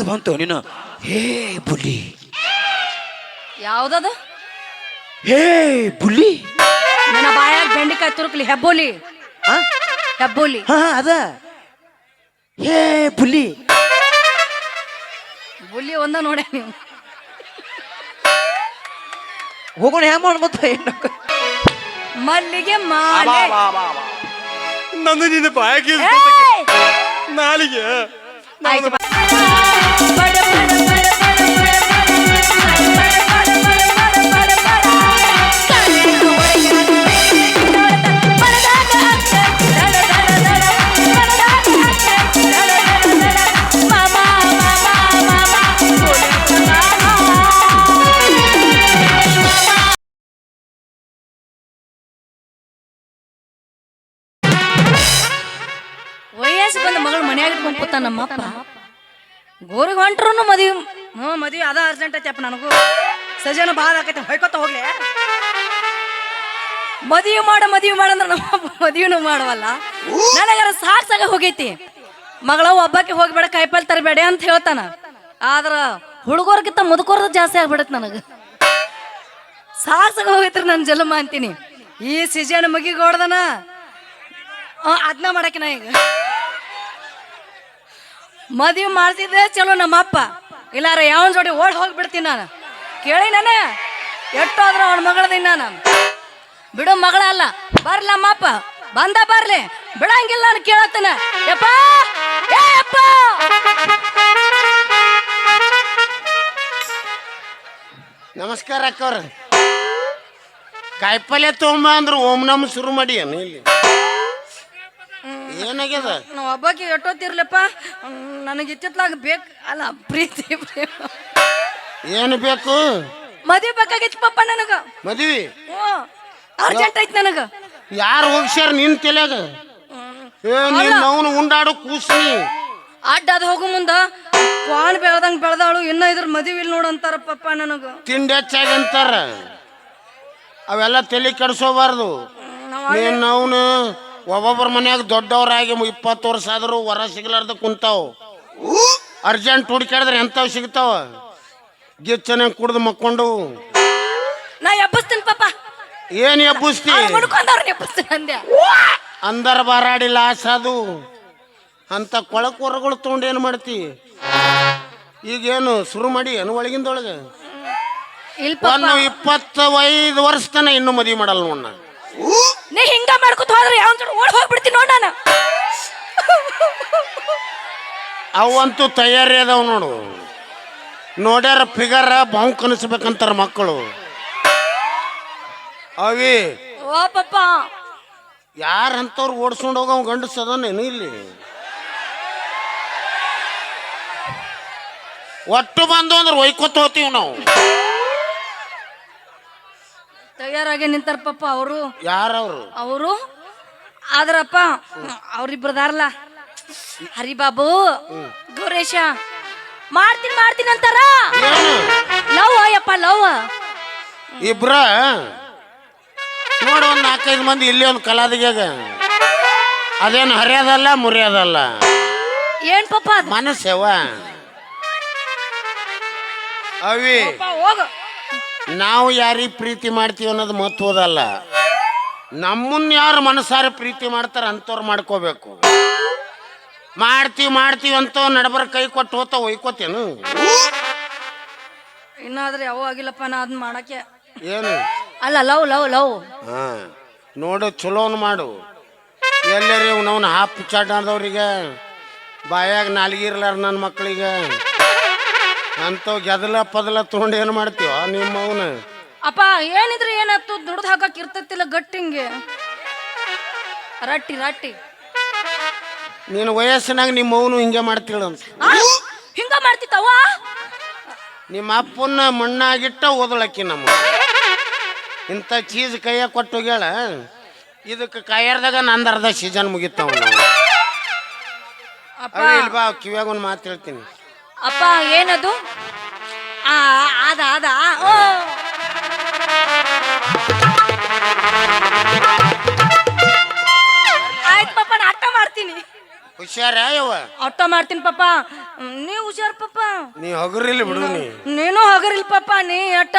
ಬಂತು ಬಂತು ನೀನು ಹೇ ಬುಲಿ ಯಾವ್ದದ ಹೇ ಬುಲಿ ನನ್ನ ಬಾಯಾಗ ಬೆಂಡಿಕಾಯಿ ತುರುಕ್ಲಿ ಹೆಬ್ಬೋಲಿ ಆ? ಹೆಬ್ಬೋಲಿ ಹಾ ಅದ ಹೇ ಬುಲಿ ಬುಲಿ ಒಂದ ನೋಡ್ಯ ನೀವು ಹೋಗೋಣ ಹ್ಯಾಂಗ ಮಾಡ ಮತ್ತೆ ಮಲ್ಲಿಗೆ ಮಾಲೆ ನಂದು ನಿನ್ನ ಬಾಯಾಗಿ ಏಯ್! ನಾಲಿಗೆ ಆಯ್ತು ಬಾ. ಬಡ, ಬಡ, ಬಡ, ಬಡ, ಬಡ, ಬಡ, ಬಡ, ಬಡ, ಬಡ, ಬಡ. ಕಣ್ಣಿನ ಒಳಗೆ ಬಡದಾಗ ಅತ್ತೆ, ದಡ, ದಡ, ದಡ, ಬಡದಾಗ ಅತ್ತೆ, ದಡ, ದಡ, ದಡ. ಮಾಮ, ಮಾಮ, ಮಾಮ, ಗೋಲೆ ಮಾಮ. ವಯಸ್ಸು ಬಂದ ಮಗಳು ಮನ್ಯಾಗ ಇಟ್ಕೊಂಡ್ ಕೂತ ನಮ್ಮಪ್ಪ ಗೋರಿಗೆ ಹೊಂಟ್ರು ಮದುವೆ ಅದ ಅರ್ಜೆಂಟ್ ಐತಪ್ಪ ನನಗೂ ಸಜನ ಬಾದ ಆಕೈತೆ ಹೊಯ್ಕೊತ ಹೋಗ್ಲಿ ಮದುವೆ ಮಾಡಂದ್ರೆ ನಮ್ಮಪ್ಪ ಮದುವೆನೂ ಮಾಡವಲ್ಲ ನನಗಾರ ಸಾಕ್ಸಾಗ ಹೋಗೈತಿ ಮಗಳ ಒಬ್ಬಕ್ಕೆ ಹೋಗ್ಬೇಡ ಕಾಯಿಪಲ್ಲೆ ತರಬೇಡ ಅಂತ ಹೇಳ್ತಾನ ಆದ್ರ ಹುಡುಗರ್ಗಿಂತ ಮುದುಕೋರ್ದು ಜಾಸ್ತಿ ಆಗ್ಬಿಡತ್ ನನಗೆ ಸಾಕ್ಸಾಗ ಹೋಗೈತ್ರಿ ನನ್ನ ಜನ್ಮ ಅಂತೀನಿ ಈ ಸಿಜನ್ ಮಗಿಗೋಡ್ದನ ಅದನ್ನ ಮಾಡಕ್ಕೆ ನಾ ಈಗ ಮದುವೆ ಮಾಡ್ತಿದ್ದೆ ಚಲೋ ನಮ್ಮಪ್ಪ ಇಲ್ಲಾರ ಯಾವನ ಜೋಡಿ ಓಡ್ ಹೋಗ್ಬಿಡ್ತೀನಿ ನಾನು ಕೇಳಿ ನಾನೇ ಎಷ್ಟೋದ್ರ ಅವನ ಮಗಳದೀನಿ ನಾನು ಬಿಡು ಮಗಳ ಅಲ್ಲ ಬರ್ಲಿ ನಮ್ಮಪ್ಪ ಬಂದ ಬರ್ಲಿ ಬಿಡಂಗಿಲ್ಲ ನಾನು ಕೇಳತ್ತೇನೆ ಯಪ್ಪ ಏ ಯಪ್ಪ ನಮಸ್ಕಾರ ಅಕ್ಕವ್ರ ಕಾಯಿಪಲ್ಯ ತೊಗೊಂಬ ಅಂದ್ರು ಓಂ ನಮ್ ಶುರು ಮಾಡಿ ಏನು ಇಲ್ಲಿ ಏನಾಗ್ಯದ ನಾವು ಹಬ್ಬಕ್ಕೆ ಎಷ್ಟೊತ್ತಿರ್ಲಪ್ಪ ನನಗೆ ಇತ್ತಿತ್ಲಾಗ ಬೇಕು ಅಲ್ಲ ಪ್ರೀತಿ ಪ್ರೇಮ ಏನು ಬೇಕು ಮದುವೆ ಬೇಕಾಗಿತ್ತು ಪಪ್ಪ ನನಗ ಮದ್ವಿ ಹ್ಞೂ ಅರ್ಜೆಂಟ್ ಐತಿ ನನಗ ಯಾರು ಹೋಗ್ಸ್ಯಾರ ನಿನ್ ತಲೆಯಾಗ ನೀನ್ ಅವನು ಉಂಡಾಡು ಕೂಸ್ನಿ ಅಡ್ಡ ಅದು ಹೋಗು ಮುಂದ ಕ್ವಾಣ್ ಬೆಳ್ದಂಗ್ ಬೆಳ್ದಾಳು ಇನ್ನ ಇದ್ರ ಮದುವೆ ಇಲ್ಲಿ ನೋಡಂತಾರ ಪಪ್ಪ ನನಗ ತಿಂಡಿ ಹೆಚ್ಚಾಗಿ ಅಂತಾರ ಅವೆಲ್ಲ ತಲೆ ಕೆಡಿಸೋಬಾರ್ದು ನೀನ್ ಅವನು ಒಬ್ಬೊಬ್ಬರ ಮನ್ಯಾಗ ದೊಡ್ಡವರಾಗಿ 20 ವರ್ಷ ಆದ್ರೂ ವರ ಸಿಗ್ಲಾರ್ದ ಕುಂತಾವ್ ಅರ್ಜೆಂಟ್ ಹುಡುಕಾಡಿದ್ರೆ ಎಂತಾವ್ ಸಿಗ್ತಾವ ಗಿಚ್ಚನೆ ಕುಡ್ದು ಮಕ್ಕೊಂಡು ನಾ ಎಬ್ಬಸ್ತೀನಿ ಪಪ್ಪ ಏನ್ ಎಬ್ಬಸ್ತಿ ಮುಡ್ಕೊಂಡವ್ರ ಎಬ್ಬಸ್ತೀನಿ ಅಂದೆ ಅಂದರ ಬಾರಾಡಿ ಲಾಸ್ ಅದು ಅಂತ ಕೊಳಕ್ ಹೊರಗಳು ತೊಗೊಂಡು ಏನು ಮಾಡ್ತಿ ಈಗೇನು ಶುರು ಮಾಡಿ ಏನು ಒಳಗಿಂದೊಳಗೆ ಇಲ್ಲ ಪಪ್ಪ 25 ವರ್ಷ ತನ ಇನ್ನೂ ಮದುವೆ ಮಾಡಲ್ಲ ನೋಡ್ ನಾ ನೀ ಹಿಂಗ ಮಾಡ್ಕೊತ ಹೋದ್ರೆ ಯಾವ ಓಡ್ ಹೋಗ್ಬಿಡ್ತೀನಿ ನೋಡ್ ನಾನು ಅವಂತೂ ತಯಾರಿ ಅದಾವ ನೋಡು ನೋಡ್ಯಾರ ಫಿಗರ್ ಬಾವು ಕನಸ್ಬೇಕಂತಾರ ಮಕ್ಕಳು ಅವಿ ಓ ಪಪ್ಪ ಯಾರಂತವ್ರು ಓಡಿಸ್ಕೊಂಡು ಹೋಗವ್ ಗಂಡಸದನೇನು ಇಲ್ಲಿ ಒಟ್ಟು ಬಂದು ಅಂದ್ರೆ ಒಯ್ಕೊತ ಹೋಗ್ತೀವಿ ನಾವು ತಯಾರಾಗಿ ನಿಂತಾರ ಪಪ್ಪ ಅವರು ಯಾರವ್ರು ಅವರು ಆದ್ರಪ್ಪ ಅವ್ರಿಬ್ರದಾರಲ್ಲ ಹರಿಬಾಬು ಗೌರೇಶ ಮಾಡ್ತೀನಿ ಅಂತಾರ ಏನು ಲವ್ ಯಪ್ಪ ಲವ್ ಇಬ್ರ ನೋಡು ಒಂದು 4-5 ಮಂದಿ ಇಲ್ಲಿ ಒಂದು ಕಲಾದಿಗ್ಯಾಗ ಅದೇನು ಹರಿಯೋದಲ್ಲ ಮುರಿಯೋದಲ್ಲ ಏನ್ ಪಪ್ಪ ಅದು ಮನಸ್ಸವ ಅವಿ ಹೋಗು ನಾವು ಯಾರಿಗೆ ಪ್ರೀತಿ ಮಾಡ್ತೀವಿ ಅನ್ನೋದು ಮಹತ್ವದಲ್ಲ ನಮ್ಮನ್ನ ಯಾರು ಮನಸಾರ ಪ್ರೀತಿ ಮಾಡ್ತಾರ ಅಂತವ್ರು ಮಾಡ್ಕೋಬೇಕು ಮಾಡ್ತೀವಿ ಅಂತ ನಡಬರ ಕೈ ಕೊಟ್ಟು ಹೋತ ಒಯ್ಕೋತೇನು ಇನ್ನಾದ್ರೆ ಯಾವ ಆಗಿಲ್ಲಪ್ಪ ನಾ ಅದನ್ನ ಮಾಡಕ್ಕೆ ಏನು ಅಲ್ಲ ಲವ್ ಲವ್ ಲವ್ ಹಾ ನೋಡು ಚಲೋನ್ ಮಾಡು ಎಲ್ಲರಿ ನಾವು ಹಾಪ್ ಚಾಟಾದವ್ರಿಗೆ ಬಾಯಾಗ ನಾಲ್ಗಿರ್ಲಾರ ನನ್ನ ಮಕ್ಕಳಿಗೆ ಅಂತವ್ ಗೆದಲ ಪದಲ ತೊಗೊಂಡು ಏನು ಮಾಡ್ತೀವ ನಿಮ್ಮ ಅವನ ಅಪ್ಪ ಏನಿದ್ರೆ ಏನಾಯ್ತು ದುಡ್ದು ಹಾಕಕ್ ಇರ್ತತಿಲ್ಲ ಗಟ್ಟಿಂಗೆ ರಟ್ಟಿ ರಟ್ಟಿ ನೀನು ವಯಸ್ಸಿನಾಗ ನಿಮ್ಮ ಅವನು ಹಿಂಗೆ ಮಾಡ್ತೀಳ ಅಂತ ಹಿಂಗ ಮಾಡ್ತಿತ್ತವ ನಿಮ್ಮ ಅಪ್ಪನ ಮಣ್ಣಾಗಿಟ್ಟ ಓದಳಕ್ಕಿ ನಮ್ಮ ಇಂಥ ಚೀಸ್ ಕೈಯಾಗ ಕೊಟ್ಟು ಹೋಗ್ಯಾಳ ಇದಕ್ಕೆ ಕಾಯರ್ದಾಗ ನಂದರ್ಧ ಸೀಸನ್ ಮುಗಿತಾವ ನಾವು ಇಲ್ಲಿ ಬಾ ಕಿವ್ಯಾಗ ಒಂದು ಮಾತು ಹೇಳ್ತೀನಿ ಅಪ್ಪ ಏನದು ಅದ ಅದ ಆಯ್ತು ಪಾಪ ನಾ ಅಟ್ಟ ಮಾಡ್ತೀನಿ ಹುಷಾರ ಯವ್ವ ಅಟ್ಟ ಮಾಡ್ತೀನಿ ಪಾಪ ನೀ ಹುಷಾರ್ ಪಪ್ಪ. ನೀ ಹಗುರಿಲ್ಲ ಬಿಡು ನೀ. ನೀನು ಹಗರಿಲ್ ಪಪ್ಪ. ನೀ ಅಟ್ಟ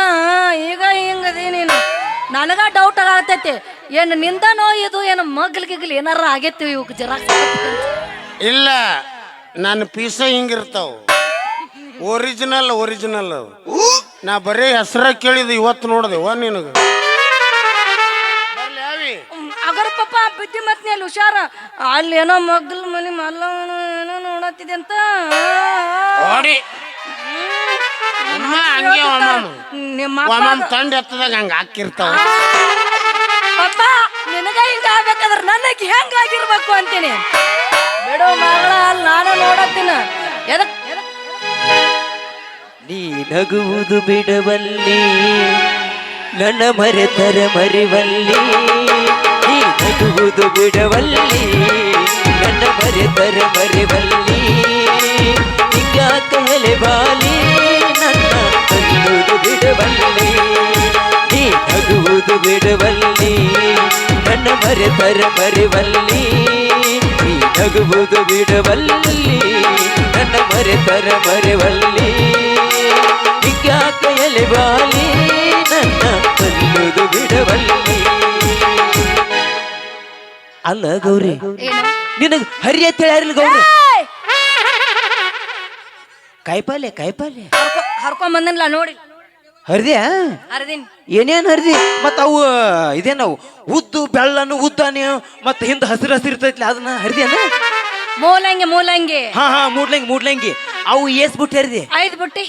ಈಗ ಹಿಂಗದಿ ನೀನು. ನನಗ ಡೌಟ್ ಆಗತೈತಿ, ಏನು ನಿಂದನೋ ಇದು ಏನು ಮಗ್ಲ್ ಗಿಗ್ಲ್ ಏನಾರ ಆಗೈತಿ ಇವ್ ಜೆರಾಕ್ಸ್. ಇಲ್ಲ, ನನ್ನ ಪೀಸ ಹಿಂಗಿರ್ತಾವ. ಒರಿಜಿನಲ್ ನಾ ಬರೀ ಹೆಸರ ಕೇಳಿದ ಇವತ್ತು ನೋಡ್ದೇವ ನಿನಗ. ಅಗರ ಪಪ್ಪ ಬಿದ್ದಿ ಮತ್ ಅಲ್ಲಿ ಹುಷಾರ. ಅಲ್ಲಿ ಏನೋ ಮಗ್ಲ್ ಮನಿ ಮಲ್ಲ ಏನೋ ನೋಡತ್ತಿದೆ ಅಂತ. ನಿಮ್ಮ ತಂಡ ಎತ್ತದಾಗ ಹಂಗ ಹಾಕಿರ್ತಾವ. ಪಪ್ಪ ನಿನಗ ಹಿಂಗ ಆಗ್ಬೇಕಾದ್ರ ನನಗೆ ಹೆಂಗ ಆಗಿರ್ಬೇಕು ಅಂತೀನಿ. ಬಿಡು ಮಗಳ, ಅಲ್ಲಿ ನಾನು ನೋಡತ್ತೀನಿ. ನೀ ನಗುವುದು ಬಿಡವಲ್ಲಿ, ನನ್ನ ಮರೆತರ ಮರಿವಲ್ಲಿ. ನೀ ನಗುವುದು ಬಿಡವಲ್ಲಿ, ನನ್ನ ಮರೆತರ ಮರಿವಲ್ಲಿ. ಹಿಂಗಾಕ ಎಲೆ ಬಾಲಿ, ನನ್ನ ನಗುವುದು ಬಿಡವಲ್ಲಿ. ನೀ ನಗುವುದು ಬಿಡವಲ್ಲಿ, ನನ್ನ ಮರೆತರ ಮರಿವಲ್ಲಿ. ನೀ ನಗುವುದು ಬಿಡವಲ್ಲಿ, ನನ್ನ ಮರೆತರ ಮರಿವಲ್ಲಿ. ಹಿಂಗಾಕ ಎಲೆ ಬಾಲಿ, ನನ್ನ ನಗುವುದು ಬಿಡವಲ್ಲಿ. ಅಲ್ಲ ಗೌರಿ, ನಿನಗ ಹರಿ ಅಂತ ಹೇಳ್ಯಾರಿಲ್ಲ ಗೌರಿ? ಕಾಯಿಪಲ್ಲೆ ಹರ್ಕೊಂಡ್ ಬಂದನ್ಲ ನೋಡಿ. ಹರಿದ್ಯಾ? ಹರಿದೀನಿ. ಏನೇನ್ ಹರಿದಿ? ಮತ್ತ ಅವು ಇದೇನವು ಉದ್ದು ಬೆಳ್ಳನು ಉದ್ದಾನೆ ಮತ್ತ ಹಿಂದ ಹಸಿರು ಇರ್ತೈತ್ಲ, ಅದನ್ನ ಹರಿದ್ಯಾನ? ಮೂಲಂಗಿ. ಹಾ ಮೂಡ್ಲಂಗಿ ಅವು ಏಸ್ ಬಿಟ್ಟು ಹರಿದಿ? 5 ಬುಟ್ಟಿ.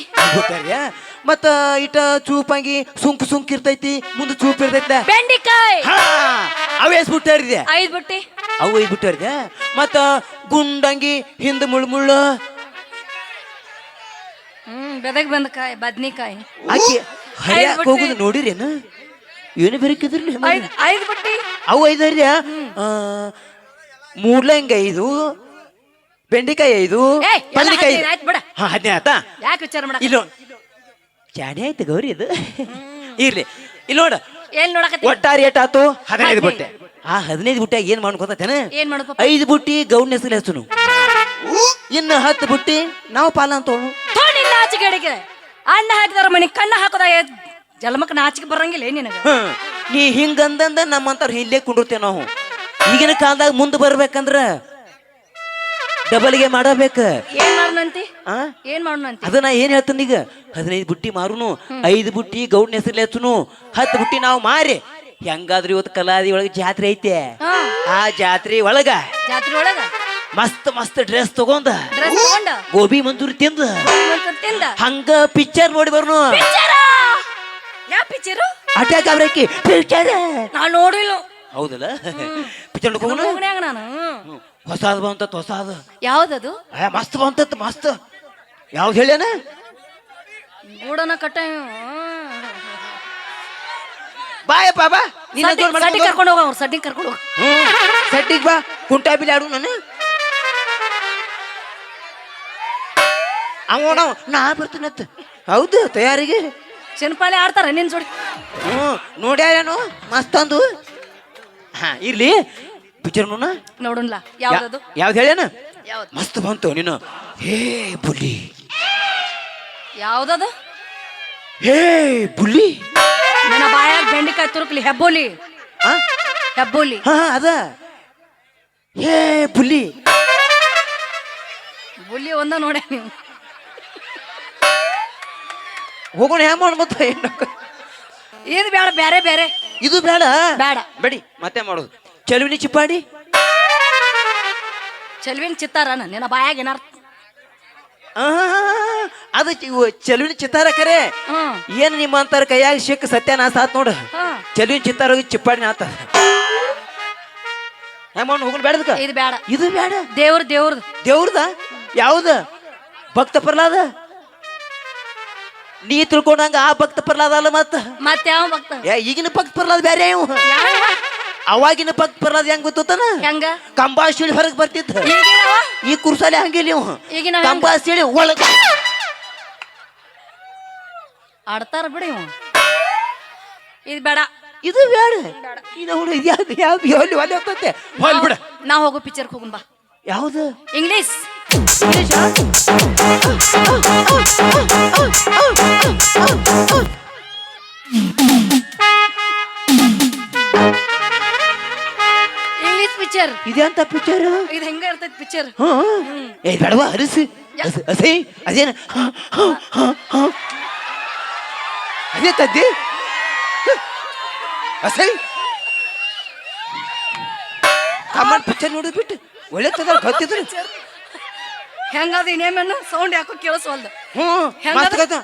ಹರಿದ್ಯಾ? ಮತ್ತ ಇಟ ಚೂಪಾಗಿ ಸುಂಕ್ ಇರ್ತೈತಿ, ಮುಂದೆ ಚೂಪ್ ಇರ್ತೈತ್ಲ. ಬೆಂಡಿಕಾಯಿ. ಹಾ, ಅವು ಏಸ್ ಬಿಟ್ಟು ಹರಿದ್ಯಾ? 5 ಬುಟ್ಟಿ. ಅವು 5 ಬಿಟ್ಟು ಹರಿದ್ಯಾ? ಮತ್ತ ಗುಂಡಂಗಿ ಹಿಂದ ಮುಳ್ಳು ಬೆದಗ್ ಬಂದ ಕಾಯಿ ಬದ್ನಿಕಾಯಿ. ಆಕಿ ಹರಿಯಾಕ ಹೋಗುದು ನೋಡಿರೇನು? ಏನು ಬೆರಕಿದ್ರಲ್ಲ? 5 ಬುಟ್ಟಿ. ಅವು 5 ಹರಿದ್ಯಾ? ಮೂಡ್ಲಂಗಿ 5, ಬೆಂಡಿಕಾಯಿ 5, ಬದ್ನಿಕಾಯಿ 5. ಆಯ್ತು ಬಿಡ. 15 ಆತಾ? ಯಾಕೆ ವಿಚಾರ ಮಾಡ? ಇಲ್ಲ ಚಾಡಿ ಆಯ್ತು ಗೌರಿ, ಇದು ಇರ್ಲಿ. ಇಲ್ಲಿ ನೋಡ, ಏನ್ ನೋಡಕತ್ತಿ? ಒಟ್ಟಾರೆ ಏಟಾತು? 15 ಬುಟ್ಟೆ. ಆ 15 ಬುಟ್ಟ್ಯಾಗ ಏನ್ ಮಾಡ್ಕೊತೇನ? ಏನ್ ಮಾಡು? 5 ಬುಟ್ಟಿ ಗೌಡ್ನ ಹೆಸರು ಹೆಸರು, ಇನ್ನು 10 ಬುಟ್ಟಿ ನಾವು ಪಾಲ ಅಂತ ನಾಚಿಕೆಡಿಗೆ ಅಣ್ಣ ಹಾಕಿದಾರ ಮನಿ ಕಣ್ಣ ಹಾಕೋದ ಜಲಮಕ್ ನಾಚಿಕೆ ಬರಂಗಿಲ್ಲ ನಿನಗ. ನೀ ಹಿಂಗಂದಂದ ನಮ್ಮಂತವ್ರು ಇಲ್ಲೇ ಕುಂಡಿರ್ತೇವೆ ನಾವು. ಈಗಿನ ಕಾಲದಾಗ ಮುಂದೆ ಬರ್ಬೇಕಂದ್ರ ಡಬಲ್ಗೆ ಮಾಡಬೇಕ. ಏನ್ ಮಾಡೋಣಂತಿ? ಏನ್ ಮಾಡೋಣಂತಿ? ಅದನ್ನ ಏನ್ ಹೇಳ್ತಾನ ಈಗ? 15 ಬುಟ್ಟಿ ಮಾರುನು, 5 ಬುಟ್ಟಿ ಗೌಡ್ನ ಹೆಸರು ಹಚ್ಚುನು, 10 ಬುಟ್ಟಿ ನಾವು ಮಾರಿ ಹೆಂಗಾದ್ರೂ ಇವತ್ತು ಕಲಾದಿ ಒಳಗ ಜಾತ್ರೆ ಐತೆ. ಆ ಜಾತ್ರೆ ಒಳಗ ಮಸ್ತ್ ಡ್ರೆಸ್ ತಗೊಂಡ ಗೋಬಿ ಮಂಚೂರಿ ತಿಂದ ಹಂಗ ಪಿಕ್ಚರ್ ನೋಡಿ ಬರ್ನು. ಅಟ್ಯಾಕ್ ಅವ್ರಕ್ಕಿ ಪಿಕ್ಚರ್ ನಾ ನೋಡಿಲ್ಲ. ಹೌದಲ್ಲ? ಪಿಕ್ಚರ್ ನಾನು ಹೊಸಾದ್ ಬಂತ. ಹೊಸಾದ ಯಾವ್ದದು? ಮಸ್ತ್ ಬಂತ, ಮಸ್ತ್. ಯಾವ್ದು ಹೇಳ್ಯಾನ? ಗೂಡನ ಕಟ್ಟ. ಬಾಯಪ್ಪ ಬಾ, ಕರ್ಕೊಂಡು ಹೋಗ. ಅವ್ರು ಸಡ್ಡಿಗೆ ಕರ್ಕೊಂಡು ಹೋಗ. ಸಡ್ಡಿಗೆ ಬಾ, ಕುಂಟಾ ಬಿಲ್ ಆಡು. ನಾನು ಅವನ ನಾ ಬರ್ತೀನತ್ತ. ಹೌದು, ತಯಾರಿಗೆ ಚಿನ್ಪಾಳಿ ಆಡ್ತಾರ ನಿನ್ ಜೋಡಿ. ನೋಡ್ಯಾರೇನು ಮಸ್ತ್ ಅಂದು. ಹಾ ಇರ್ಲಿ, ಪಿಕ್ಚರ್ ನೋಡೋಣ. ಯಾವ್ದದು? ಯಾವ್ದು ಹೇಳ್ಯಾನ? ಮಸ್ತ್ ಬಂತು ನೀನು. ಹೇ ಬುಲಿ. ಯಾವ್ದದು? ಹೇ ಬುಲಿ. ನನ್ನ ಬಾಯಾಗ ಬೆಂಡಿಕಾಯಿ ತುರುಕ್ಲಿ. ಹೆಬ್ಬೋಲಿ. ಹೆಬ್ಬೋಲಿ. ಹಾ ಅದ. ಹೇ ಬುಲಿ. ಬುಲಿ ಒಂದ ನೋಡ ನೀವು. ಹೋಗೋಣ. ಹ್ಯಾಂಗ ಮಾಡ ಮತ್ತೆ? ಇದು ಬೇಡ, ಬೇರೆ ಬೇರೆ. ಇದು ಬೇಡ? ಬೇಡ ಬೇಡಿ. ಮತ್ತೆ ಮಾಡೋದು ಚಲುವಿನಿ ಚಿಪ್ಪಾಡಿ. ಚಲುವಿನ ಚಿತ್ತಾರನ ನಿನ್ನ ಬಾಯಾಗ ಏನಾರ? ಅದು ಚಲುವಿನ ಚಿತ್ತಾರ ಕರೆ. ಏನ್ ನಿಮ್ಮ ಅಂತಾರ ಕೈಯಾಗ ಸಿಕ್ಕ ಸತ್ಯನಾಶ ಆತ್ ನೋಡ. ಚಲುವಿನ ಚಿತ್ತಾರ ಹೋಗಿ ಚಿಪ್ಪಾಡಿ ಆತ. ಹೋಗೋಣ ಬೇಡದಕ್ಕ? ಇದು ಬೇಡ. ಇದು ಬೇಡ. ದೇವ್ರದ ಯಾವ್ದ? ಭಕ್ತ ಪ್ರಹ್ಲಾದ. ನೀ ತಿಳ್ಕೊಂಡಂಗ ಆ ಭಕ್ತ ಪ್ರಹ್ಲಾದ ಅಲ್ಲ. ಮತ್ತೆ ಯಾವ ಭಕ್ತ? ಈಗಿನ ಭಕ್ತ ಪ್ರಹ್ಲಾದ ಬೇರೆ. ಅವಾಗಿನ ಭಕ್ತ ಪ್ರಹ್ಲಾದ ಹೆಂಗ್ ಗೊತ್ತಾನ? ಹೆಂಗ? ಕಂಬಾಶಿಳಿ ಹೊರಗೆ ಬರ್ತಿದ್ದ. ಈ ಕುರ್ಸಾಲೆ ಹಂಗಿಲ್ಲ ಇವ. ಕಂಬಾಶಿಳಿ ಒಳಗ ಆಡ್ತಾರ ಬಿಡಿ. ಇದು ಬೇಡ. ಇದು ಬೇಡ. ಯಾವ್ದು ಬಿಡ. ನಾ ಹೋಗೋ ಪಿಕ್ಚರ್ ಹೋಗುನ್ ಬಾ. ಯಾವ್ದು? ಇಂಗ್ಲಿಷ್. ಇಂಗ್ಲಿಷ್ ಪಿಕ್ಚರ್ ಇದಂತ ಪಿಕ್ಚರ್. ಇದು ಹೆಂಗ ಇರ್ತೈತಿ ಪಿಕ್ಚರ್. ಏ ಬೇಡವಾ ಹರಿಸಿ ಹಸಿ ಅದೇನ ಅದೇ ತದ್ದಿ ಹಸೈ ಕಾಮನ್ ಪಿಕ್ಚರ್ ನೋಡಿದ್ ಬಿಟ್ಟು ಒಳ್ಳೆ ತದ ಕತ್ತಿದ್ರು. ಹೆಂಗದ ಇನ್ನೇಮೇನು ಸೌಂಡ್ ಯಾಕೋ ಕೇಳಿಸ್ವಲ್ದು. ಮಸ್ತ್ ಕತ್ತ.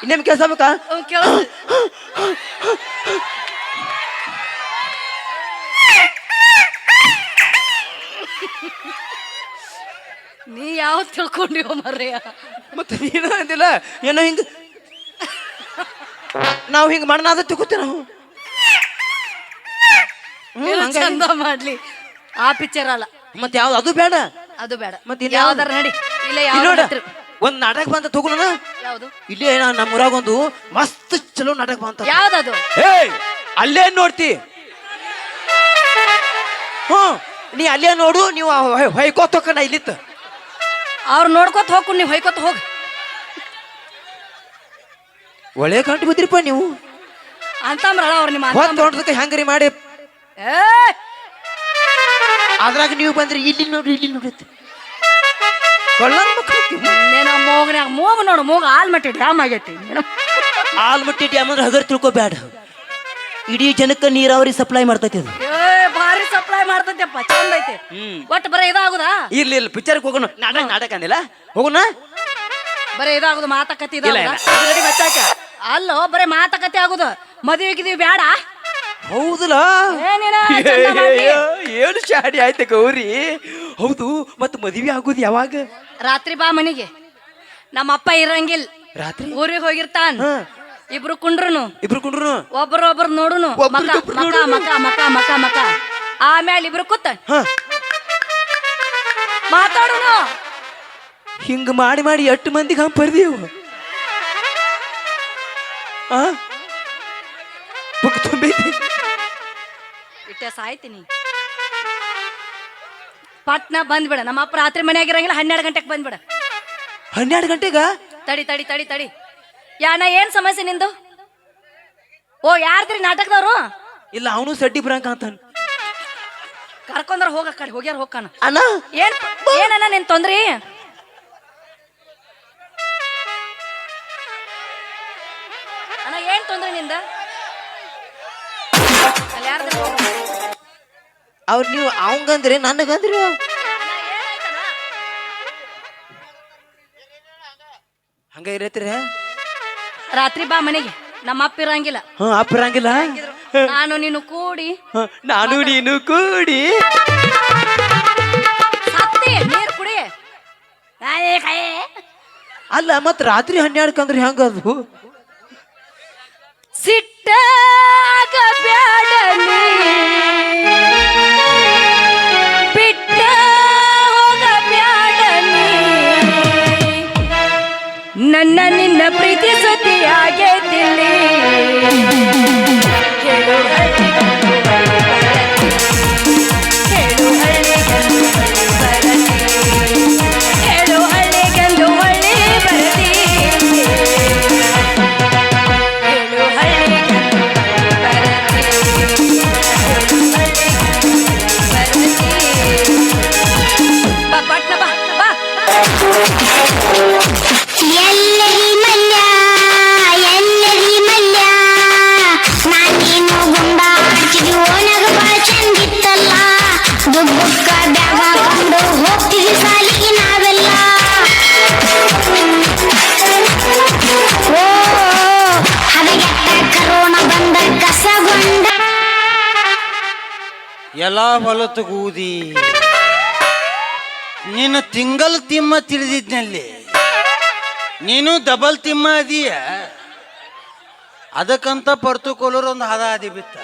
ಇನ್ನೇಮ್ ಕೆಲಸ ಬೇಕಾ? ಕೇಳ ನೀ ಯಾವ್ದು ತಿಳ್ಕೊಂಡಿವ ಮರ್ರೆಯ. ಮತ್ತೆ ನೀನು ಅಂದಿಲ್ಲ ಏನೋ ಹಿಂಗ ನಾವು ಹಿಂಗ ಮಾಡೋಣ ಅದ ತಿಳ್ಕೊತೀವಿ ನಾವು. ಚಂದ ಮಾಡ್ಲಿ ಆ ಪಿಕ್ಚರ್ ಅಲ್ಲ. ಮತ್ತೆ ಯಾವ್ದು ಅದು ಬೇಡ. ಅದು ಬೇಡ. ಮತ್ತೆ ಯಾವ್ದಾರ ನಡಿ. ಇಲ್ಲ ನೋಡ ಯಾವ್ದು ಒಂದ್ ನಾಟಕ ಬಂತ ತಗೊಳ್ಳೋಣ. ಯಾವ್ದು? ಇಲ್ಲೇ ನಮ್ಮ ಊರಾಗ ಒಂದು ಮಸ್ತ್ ಚಲೋ ನಾಟಕ ಬಂತ. ಯಾವ್ದದು? ಅಲ್ಲೇ ನೋಡ್ತಿ. ನೀ ಅಲ್ಲೇ ನೋಡು. ನೀವು ಹೊಯ್ಕೋತ ಹೋಗೋಣ ಇಲ್ಲಿತ್ತ. ಅವ್ರು ನೋಡ್ಕೊತ ಹೋಗು, ನೀವು ಹೊಯ್ಕೋತ ಹೋಗ. ಒಳ್ಳೆ ಕಂಡು ಬಿದ್ರಿಪ್ಪ ನೀವು ಅಂತಂಬ್ರಲ್ಲ ಅವ್ರು ನಿಮ್ಮ ನೋಡ್ದಕ್ಕೆ ಹೆಂಗ್ರಿ ಮಾಡಿ. ಅದ್ರಾಗ ನೀವು ಬಂದ್ರಿ ಇಲ್ಲಿ ನೋಡ್ರಿ ಇಲ್ಲಿ ನೋಡುತ್ತೆ ಮೂಗನ್ಯಾಗ ಮೂಗು ನೋಡು. ಮೂಗು ಆಲ್ಮಟ್ಟಿ ಡ್ಯಾಮ್ ಆಗೈತಿ. ಆಲ್ಮಟ್ಟಿ ಡ್ಯಾಮ್ ಅಂದ್ರೆ ಹಗರ್ ತಿಳ್ಕೊಬ್ಯಾಡ. ಇಡೀ ಜನಕ್ಕೆ ನೀರಾವರಿ ಸಪ್ಲೈ ಮಾಡ್ತೈತಿ ಅದು. ಭಾರಿ ಸಪ್ಲೈ ಮಾಡ್ತೈತಪ್ಪ. ಚಂದ ಐತಿ. ಒಟ್ಟು ಬರೀ ಇದಾಗುದಾ? ಇರ್ಲಿ ಇಲ್ಲ ಪಿಕ್ಚರ್ಗೆ ಹೋಗೋಣ. ನಾಟಕ ಅಂದಿಲ್ಲ ಹೋಗೋಣ. ಬರೀ ಇದಾಗುದು ಮಾತುಕತೆ ಅಲ್ಲೋ. ಬರೀ ಮಾತುಕತೆ ಆಗುದು. ಮದುವೆಗಿದೀವಿ ಬೇಡ. ಹೌದಲ್ಲ ಏನು ಶಾಡಿ ಆಯ್ತು ಗೌರಿ. ಹೌದು ಮತ್ತೆ ಮದುವೆ ಆಗುದು ಯಾವಾಗ? ರಾತ್ರಿ ಬಾ ಮನಿಗೆ. ನಮ್ಮ ಅಪ್ಪ ಇರಂಗಿಲ್ಲ. ರಾತ್ರಿ ಊರಿಗೆ ಹೋಗಿರ್ತಾನ. ಇಬ್ರು ಕುಂಡ್ರುನು ಒಬ್ರು ನೋಡುನು. ಮಕ ಮಕ ಮಕ ಮಕ ಮಕ ಮಕ ಆಮೇಲೆ ಇಬ್ರು ಕೂತ ಮಾತಾಡುನು. ಹಿಂಗ ಮಾಡಿ ಮಾಡಿ 8 ಮಂದಿಗೆ ಹಂಗ ಪರ್ದೀವು. ತುಂಬೈತಿ ಇಟ್ಟೆ ಸಾಯ್ತೀನಿ. ಪಟ್ನ ಬಂದ್ಬಿಡ. ನಮ್ಮ ಅಪ್ಪ ರಾತ್ರಿ ಮನೆಯಾಗಿರಂಗಿಲ್ಲ. 12 ಗಂಟೆಗೆ ಬಂದ್ಬಿಡ. 12 ಗಂಟೆಗ? ತಡಿ ತಡಿ ತಡಿ ತಡಿ. ಯಾನ ಏನ್ ಸಮಸ್ಯೆ ನಿಂದು? ಓ ಯಾರ್ದ್ರಿ ನಾಟಕದವ್ರು? ಇಲ್ಲ ಅವನು ಸಡ್ಡಿ ಬ್ರಾಂಕ್ ಅಂತ ಕರ್ಕೊಂಡ್ರ ಹೋಗ ಕಡೆ ಹೋಗ್ಯಾರ ಹೋಗ್ಕಾನ. ಅಣ್ಣ ಏನಣ್ಣ ನಿನ್ ತೊಂದ್ರಿ? ಅಣ್ಣ ಏನ್ ತೊಂದ್ರೆ ನಿಂದ? ಅವ್ರು ನೀವು ಅವಂಗಂದ್ರಿ ನನಗಂದ್ರಿ ಹಂಗ ಇರತ್ರಿ. ರಾತ್ರಿ ಬಾ ಮನೆಗೆ. ನಮ್ಮ ಅಪ್ಪ ಇರಂಗಿಲ್ಲ. ಅಪ್ಪ ಇರಂಗಿಲ್ಲ. ನಾನು ನೀನು ಕೂಡಿ ಸತ್ತಿ ನೀರು ಕುಡಿ. ಅಲ್ಲ ಮತ್ ರಾತ್ರಿ 12 ಅಂದ್ರೆ ಹೆಂಗದು? ಸಿಟ್ಟಾಗ ಬ್ಯಾಡ ನೀ ಬಿಟ್ಟ ಹೋಗ ಬ್ಯಾಡ ನೀ. ನನ್ನ ನಿನ್ನ ಪ್ರೀತಿ ಸತಿ ಆಗೇತಿಲ್ಲಿ. ಹೇಳು ಹಳ್ಳಿಗಂದು ಒಳ್ಳೆ ಬರದಿ. ಎಲ್ಲ ಹೊಲತಗೂದಿ ನಿನ್ನ ತಿಂಗಲ್ ತಿಮ್ಮ ತಿಳಿದಿದ್ನಲ್ಲಿ ನೀನು ಡಬಲ್ ತಿಮ್ಮ ಅದೀಯ. ಅದಕ್ಕಂತ ಪರ್ತುಕೋಲರ್ ಒಂದು ಹದ ಅದಿ ಬಿತ್ತ.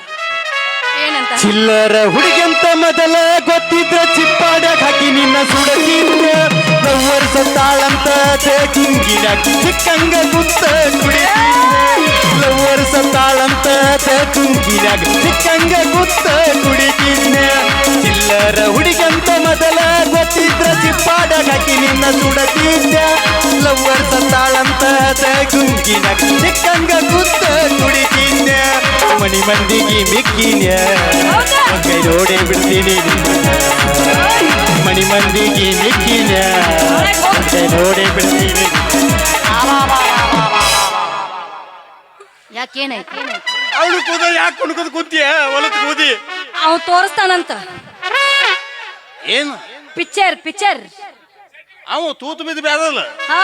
ಏನಂತ? ಚಿಲ್ಲರ ಹುಡುಗಂತ ಮೊದಲ ಗೊತ್ತಿದ್ರ ಚಿಪ್ಪಾಡ ಹಾಕಿ ನಿನ್ನ ಸುಡತಿದ್ದ. ವರ್ಷ ತಾಳಂತ ತೆಂಗಿನ ಚಿಕ್ಕಂಗ ಗುಂತ ಕುಡಿತೀನಿ. ವರ್ಷ ತಾಳಂತ ತೆಂಗಿನ ಚಿಕ್ಕಂಗ ಗುಂತ ಕುಡಿತೀನಿ. ಚಿಲ್ಲರ ಹುಡುಗಂತ ಮೊದಲ ಗೊತ್ತಿದ್ರ ಚಿಪ್ಪಾಡ ಹಾಕಿ ನಿನ್ನ ಸುಡತಿದ್ದೆ ಲವ್ವರ್ ಸತ್ತಾಳಂತ ಗುಂಗಿನ ಚಿಕ್ಕಂಗ ಕೂತ ಕುಡಿತಿದ್ದೆ ಮನಿ ಮಂದಿಗೆ ಮಿಕ್ಕಿನ ಕೈ ನೋಡೇ ಬಿಡ್ತೀನಿ ಮನಿ ಮಂದಿಗೆ ಮಿಕ್ಕಿನ ಕೈ ನೋಡೇ ಬಿಡ್ತೀನಿ ಯಾಕೇನಾಯ್ತು ಅವಳು ಕೂದ ಯಾಕೆ ಕುಣ್ಕೋದ್ ಕೂತಿಯ ಹೊಲದ ಕೂದಿ ಅವ್ ತೋರಿಸ್ತಾನಂತ ಏನು ಪಿಕ್ಚರ್ ಅವ ತೂತು ಬಿದ್ದು ಬ್ಯಾದಲ್ಲ ಹಾ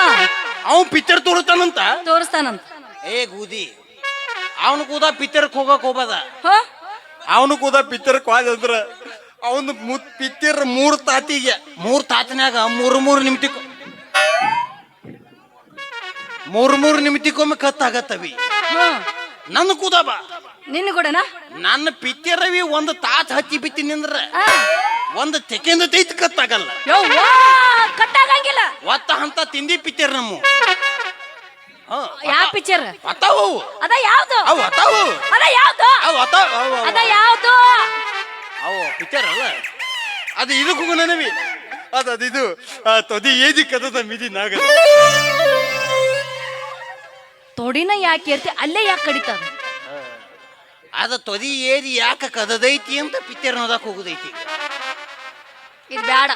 ಅವ ಪಿಕ್ಚರ್ ತೋರುತ್ತಾನಂತ ತೋರಿಸ್ತಾನಂತ ಏ ಗೂದಿ ಅವನು ಕೂದ ಪಿಕ್ಚರ್ಗೆ ಹೋಗಕ್ ಹೋಗದ ಹೋ ಅವನು ಕೂದ ಪಿಕ್ಚರ್ ಕ್ವಾಜ್ ಅಂದ್ರ ಅವನು ಪಿಕ್ಚರ್ ಮೂರ್ ತಾತಿನ್ಯಾಗ ಮೂರು ನಿಮಿತಿಗೊಮ್ಮೆ ಕತ್ತಾಗತ್ತವಿ ಹ್ಮ್ ನನ್ನ ಕೂದ ಬಾ ನಿನ್ನ ಕೂಡನಾ ನನ್ನ ಪಿಕ್ಚರವಿ ಒಂದು ತಾತ್ ಹಚ್ಚಿ ಬಿತ್ತಿ ನಿಂದ್ರ ಒಂದು ತೆಕೆಂದ ತೈತ್ ಕತ್ತಾಗಲ್ಲ ಯವ್ವಾ ಕಟ್ಟಾಗಂಗಿಲ್ಲ ಒತ್ತ ಅಂತ ತಿಂದಿ ಪಿಕ್ಚರ್ ನಮ್ಮ ಯಾವ ಪಿಕ್ಚರ್ ಅತ್ತಾವು ಅದ ಯಾವ್ದು ಅವು ಅತ್ತಾವು ಅದ ಯಾವ್ದು ಅವು ಅತ್ತಾವು ಅದ ಯಾವ್ದು ಅವು ಪಿಕ್ಚರ್ ಅಲ್ಲ ಅದು ಇದಕ್ಕೂ ನನವಿ ಇದು ತೊದಿ ಏಜಿ ಕದದ ಮಿದಿ ನಾಗದ ತೊಡಿನ ಯಾಕೆ ಇರ್ತಿ ಅಲ್ಲೇ ಯಾಕೆ ಕಡಿತದ ಅದ ತೊದಿ ಏರಿ ಯಾಕೆ ಕದದೈತಿ ಅಂತ ಪಿಕ್ಚರ್ ನೋದಕ್ ಹೋಗುದೈತಿ ಇದು ಬೇಡ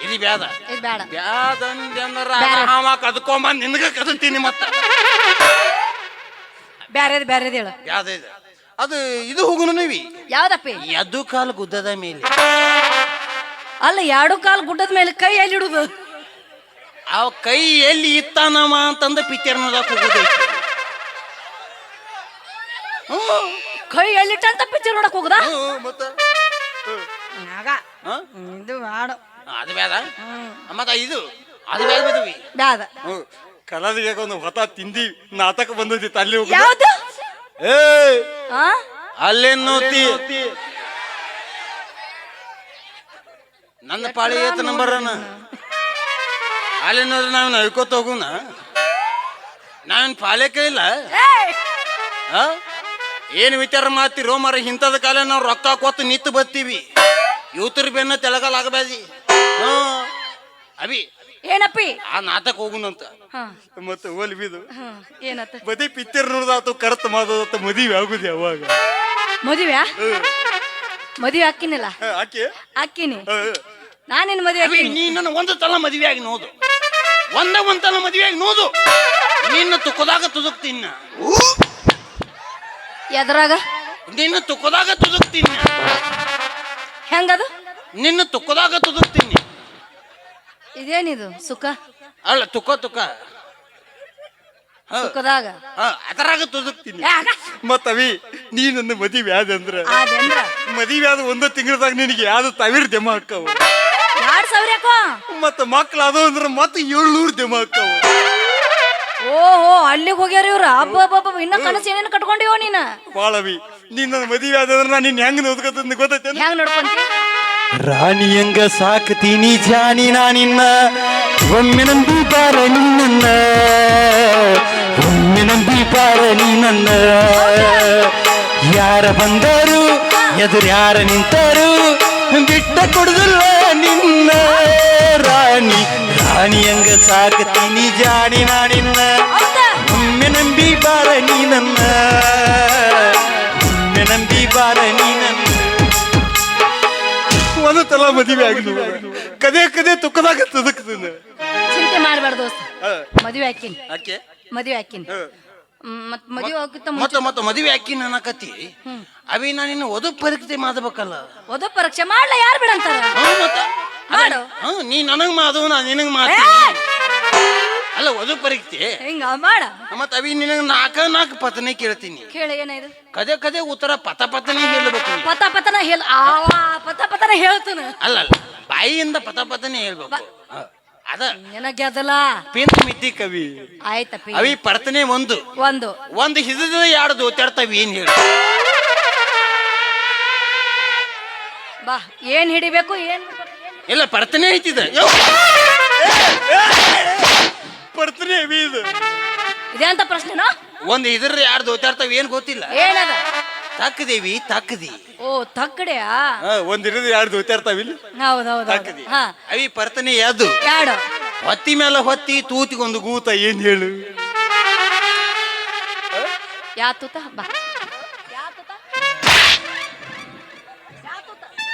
ಇದು ಬ್ಯಾದ ಇದು ಬೇಡ ಬ್ಯಾದಂದ್ರ ಬ್ಯಾಡ. ಹಾವ ಕದ್ಕೊಂಬಂದ್ ನಿನ್ಗ ಕದಂತೀನಿ ಮತ್ತ ಬ್ಯಾರೇದ್ ಹೇಳು ಬ್ಯಾದ ಇದು ಅದು ಇದು ಹೋಗುನು ನೀವಿ ಯಾವ್ದಪ್ಪಿ ಎದ್ದು ಕಾಲು ಗುದ್ದದ ಮೇಲೆ ಅಲ್ಲ ಎರಡು ಕಾಲು ಗುಡ್ಡದ ಮೇಲೆ ಕೈ ಎಲ್ಲಿ ಇಡುದು ಅವ ಕೈ ಎಲ್ಲಿ ಇತ್ತಾನವ ಅಂತಂದ ಪಿಕ್ಚರ್ ನೋದಕ್ ಹೋಗುದೈತಿ ಕೈ ಎಲ್ಲಿಟ್ಟಂತ ಪಿಕ್ಚರ್ ನೋಡಕ್ ಹೋಗುದಾ ಮತ್ತ ಆಗ ಇದು ಬೇಡ ಅದು ಬ್ಯಾದ ಮತ್ತ ಇದು ಅದು ಬ್ಯಾದ ಬದವಿ ಬ್ಯಾದ ಕಲಾದಿಗೆ ಒಂದು ಹೊತ ತಿಂದಿ ನಾಟಕ ಬಂದೈತಿ ಅಲ್ಲಿ ಹೋಗಿ ಯಾವ್ದು ಏ ಆ ಅಲ್ಲೇನ್ ನೋತಿ ನನ್ನ ಪಾಳಿ ಏತ ನಂಬರ್ ಅಲ್ಲೇನ್ ನೋಡ್ರಿ ನಾವ್ ನಡ್ಕೋತ ಹೋಗುನ ನಾವೇನ್ ಪಾಳ್ಯಕ್ಕೆ ಇಲ್ಲ ಏಯ್! ಆ? ಏನ್ ವಿಚಾರ ಮಾಡ್ತಿರೋ ಮರ ಇಂಥದ ಕಾಲ ನಾವು ರೊಕ್ಕ ಕೊತ್ತು ನಿತ್ತು ಬತ್ತೀವಿ ಯೂತರ ಬೆನ್ನ ತೆಳಗಲ್ ಆಗಬೇಡಿ ಅಭಿ ಏನಪ್ಪಿ ಆ ನಾಟಕ ಹೋಗುನಂತ ಹಾ ಮತ್ತೆ ಓಲಿ ಬಿದು ಹಾ ಏನತ್ತ ಬದೇ ಪಿಕ್ಚರ್ ನೋಡ್ದಾತು ಕರ್ತ್ ಮಾಡೋದತ್ತ ಮದುವೆ ಆಗುದಿ ಅವಾಗ ಮದುವೆ ಹಾಕಿನಿಲ್ಲ ಆಕೆ ಹಾಕಿನಿ ನಾನಿನ್ ಮದುವೆ ಅಭಿ ಹಾಕಿನಿ ನೀ ನನ್ನ ಒಂದು ತಲ ಮದುವೆ ಆಗಿ ನೋದು ಒಂದ್ ತಲ ಮದುವೆ ಆಗಿ ನೋದು ನಿನ್ನ ತುಕ್ಕದಾಗ ತುದುಕ್ತೀನ ಎದ್ರಾಗ ನಿನ್ನ ತುಕ್ಕದಾಗ ತುದುಕ್ತೀನಿ ಹೆಂಗದು ನಿನ್ನ ತುಕ್ಕದಾಗ ತುದುಕ್ತೀನಿ ಇದೇನಿದು ಸುಖ ಅಲ್ಲ ತುಕ್ಕ ಸುಖದಾಗ ಅದರಾಗ ತುದುಕ್ತೀನಿ ಮತ್ತವಿ ನೀ ನನ್ನ ಮದುವೆ ಆದಂದ್ರ ಅದಂದ್ರ ಮದುವೆ ಆದ ಒಂದು ತಿಂಗಳದಾಗ ನಿನಗೆ ಯಾವ್ದು ತವಿರ್ ಜಮಾ ಹಾಕವು 2000 ಯಾಕೋ ಮತ್ತ ಮಕ್ಳು ಅದು ಅಂದ್ರ ಮತ್ತೆ 700 ಜಮಾ ಹಾಕವು ಓಹೋ ಅಲ್ಲಿಗೆ ಹೋಗ್ಯಾರ ಇವ್ರ ಹಬ್ಬ ಇನ್ನ ಕನಸು ಏನೇನು ಕಟ್ಕೊಂಡಿವೋ ನೀನ ಬಾಳವಿ ನೀನ್ ನನ್ನ ಮದುವೆ ಆದಂದ್ರ ನಾನು ನಿನ್ ಹೆಂಗ್ ನೋಡ್ಕೊತಂದ್ ಗೊತ್ತೈತೇನ ಹೆಂಗ್ ನೋಡ್ಕೊಂತಿ ರಾಣಿಯಂಗ ಸಾಕ್ತೀನಿ ಜಾನಿ ನಾನಿನ್ನ ಒಮ್ಮೆ ನಂಬಿ ಬಾರ ನಿನ್ನ ಒಮ್ಮೆ ನಂಬಿ ಬಾರ ನನ್ನ ಯಾರ ಬಂದರು ಎದುರು ಯಾರ ನಿಂತರು ಬಿಟ್ಟ ಕೊಡುದಿಲ್ಲ ನಿನ್ನ ರಾಣಿಯಂಗ ಸಾಕ್ತೀನಿ ಜಾನಿ ನಾನಿನ್ನ ಒಮ್ಮೆ ನಂಬಿ ಬಾರ ನನ್ನ ಒಮ್ಮೆ ನಂಬಿ ಬಾರ ನನ್ನ ಒಂದು ತಲ ಮದುವೆ ಆಗಿದ್ವು ಕದೇ ತುಕ್ಕದಾಗ ತುದಕ್ತದ ಚಿಂತೆ ಮಾಡ್ಬಾರ್ದು ದೋಸ್ತ ಮದುವೆ ಹಾಕಿನಿ ಯಾಕೆ ಮದುವೆ ಹಾಕಿನಿ ಮತ್ ಮದುವೆ ಹೋಗಿತ್ತ ಮತ್ತೆ ಮದುವೆ ಹಾಕಿ ನನಕತಿ ಅವಿ ನಾನು ನಿನ್ನ ವಧು ಪರೀಕ್ಷೆ ಮಾಡಬೇಕಲ್ಲ ಓದೋ ಪರೀಕ್ಷೆ ಮಾಡ್ಲ ಯಾರು ಬಿಡಂತಾರ ಮಾಡು ನೀ ನನಗ್ ಮಾಡು ನಾ ನಿನಗ್ ಮಾಡ ಅಲ್ಲ ವಧು ಪರೀಕ್ಷೆ ಹಿಂಗ ಮಾಡ ಮತ್ತ ಅವಿ ನಿನಗ್ ನಾಲ್ಕು ಪತನೆ ಕೇಳ್ತೀನಿ ಕೇಳ ಏನಾಯ್ತು ಕದೇ ಉತ್ತರ ಪತನೆ ಹೇಳ್ಬೇಕು ನೀ. ಪತನ ಹೇಳ ಪತನ ಹೇಳ್ತಾನ ಅಲ್ಲ ಬಾಯಿಯಿಂದ ಪತನೆ ಹೇಳ್ಬೇಕು ಅದ ನಿನಗೆ ಅದಲ್ಲ ಪಿಂತ್ ಮಿತಿ ಕವಿ ಆಯ್ತಪ್ಪಿ ಅವಿ ಪರ್ತನೆ ಒಂದು ಹಿಡಿದ ಎರಡು ದೋತಾಡ್ತಾವ ಏನ್ ಹೇಳಿ ಬಾ ಏನ್ ಹಿಡಿಬೇಕು ಏನ್ ಇಲ್ಲ ಪರ್ತನೆ ಐತಿದ ಪರ್ತನೆ ಅವಿ ಇದು ಇದೆ ಅಂತ ಪ್ರಶ್ನೆನಾ ಒಂದು ಇದ್ರ ಎರಡು ದೋತಾಡ್ತಾವ ಏನ್ ಗೊತ್ತಿಲ್ಲ ಏನದ ತಕ್ಕದೇವಿ ತಕ್ಕದಿ. ಓ ತಕ್ಕಡೆಯಾ? ಒಂದಿರೋದು ಎರಡು ದೋತಿರ್ತಾವಿಲ್ಲ ಹೌದೌದು ತಕ್ಕದಿ. ಹಾ ಅವಿ ಪರ್ತನೆ ಯಾದು ಯಾಡು ಹೊತ್ತಿ ಮೇಲೆ ಹೊತ್ತಿ ತೂತಿಗೊಂದು ಗೂತ ಏನ್ ಹೇಳು. ಯಾತೂತ ಬಾ